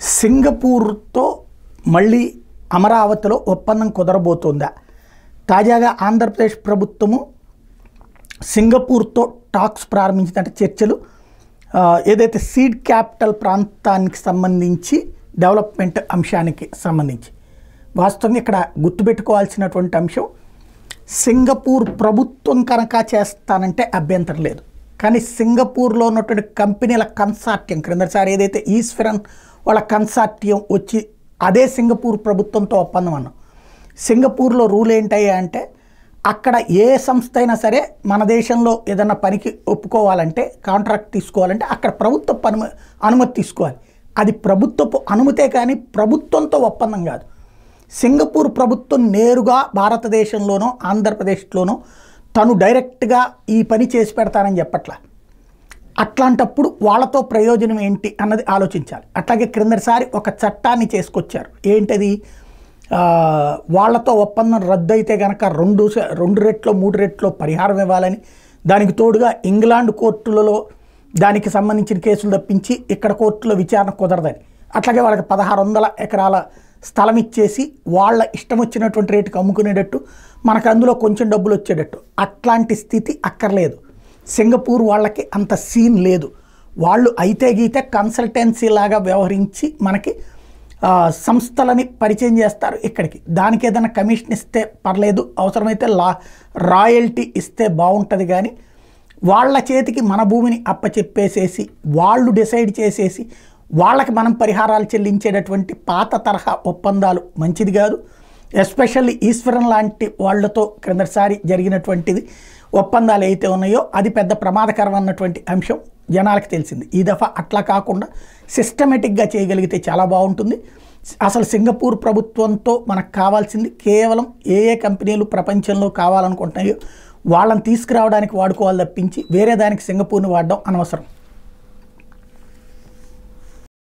సింగపూర్తో మళ్ళీ అమరావతిలో ఒప్పందం కుదరబోతోందా? తాజాగా ఆంధ్రప్రదేశ్ ప్రభుత్వము సింగపూర్తో టాక్స్ ప్రారంభించిందంటే చర్చలు ఏదైతే సీడ్ క్యాపిటల్ ప్రాంతానికి సంబంధించి డెవలప్మెంట్ అంశానికి సంబంధించి వాస్తవంగా ఇక్కడ గుర్తుపెట్టుకోవాల్సినటువంటి అంశం, సింగపూర్ ప్రభుత్వం కనుక చేస్తానంటే అభ్యంతరం లేదు. కానీ సింగపూర్లో ఉన్నటువంటి కంపెనీల కన్సార్టియం, క్రిందసారి ఏదైతే ఈశ్వరన్ వాళ్ళ కన్సార్టియం వచ్చి అదే సింగపూర్ ప్రభుత్వంతో ఒప్పందం అన్నాం. సింగపూర్లో రూల్ ఏంటయ్యా అంటే, అక్కడ ఏ సంస్థ అయినా సరే మన దేశంలో ఏదన్నా పనికి ఒప్పుకోవాలంటే, కాంట్రాక్ట్ తీసుకోవాలంటే అక్కడ ప్రభుత్వ అనుమతి తీసుకోవాలి. అది ప్రభుత్వపు అనుమతే కానీ ప్రభుత్వంతో ఒప్పందం కాదు. సింగపూర్ ప్రభుత్వం నేరుగా భారతదేశంలోనో ఆంధ్రప్రదేశ్లోనో తను డైరెక్ట్గా ఈ పని చేసి పెడతానని చెప్పట్లా. అట్లాంటప్పుడు వాళ్ళతో ప్రయోజనం ఏంటి అన్నది ఆలోచించాలి. అట్లాగే క్రిందసారి ఒక చట్టాన్ని చేసుకొచ్చారు. ఏంటది? వాళ్ళతో ఒప్పందం రద్దు అయితే కనుక 2 రెట్లో 3 రెట్లో పరిహారం ఇవ్వాలని, దానికి తోడుగా ఇంగ్లాండ్ కోర్టులలో దానికి సంబంధించిన కేసులు తప్పించి ఇక్కడ కోర్టులో విచారణ కుదరదని, అట్లాగే వాళ్ళకి 1600 ఎకరాల స్థలం ఇచ్చేసి వాళ్ళ ఇష్టం వచ్చినటువంటి రేటుకి అమ్ముకునేటట్టు, మనకు అందులో కొంచెం డబ్బులు వచ్చేటట్టు, అట్లాంటి స్థితి అక్కర్లేదు. సింగపూర్ వాళ్ళకి అంత సీన్ లేదు. వాళ్ళు అయితే గీతే కన్సల్టెన్సీ లాగా వ్యవహరించి మనకి సంస్థలని పరిచయం చేస్తారు ఇక్కడికి. దానికి ఏదైనా కమిషన్ ఇస్తే పర్లేదు, అవసరమైతే రాయల్టీ ఇస్తే బాగుంటుంది. కానీ వాళ్ళ చేతికి మన భూమిని అప్పచెప్పేసేసి వాళ్ళు డిసైడ్ చేసేసి వాళ్ళకి మనం పరిహారాలు చెల్లించేటటువంటి పాత తరహా ఒప్పందాలు మంచిది కాదు. ఎస్పెషల్లీ ఈశ్వరన్ లాంటి వాళ్లతో క్రిందసారి జరిగినటువంటిది ఒప్పందాలు అయితే ఉన్నాయో అది పెద్ద ప్రమాదకరం అన్నటువంటి అంశం జనాలకు తెలిసింది. ఈ దఫా అట్లా కాకుండా సిస్టమేటిక్గా చేయగలిగితే చాలా బాగుంటుంది. అసలు సింగపూర్ ప్రభుత్వంతో మనకు కావాల్సింది కేవలం ఏ కంపెనీలు ప్రపంచంలో కావాలనుకుంటున్నాయో వాళ్ళని తీసుకురావడానికి వాడుకోవాలి తప్పించి వేరే దానికి సింగపూర్ని వాడడం అనవసరం.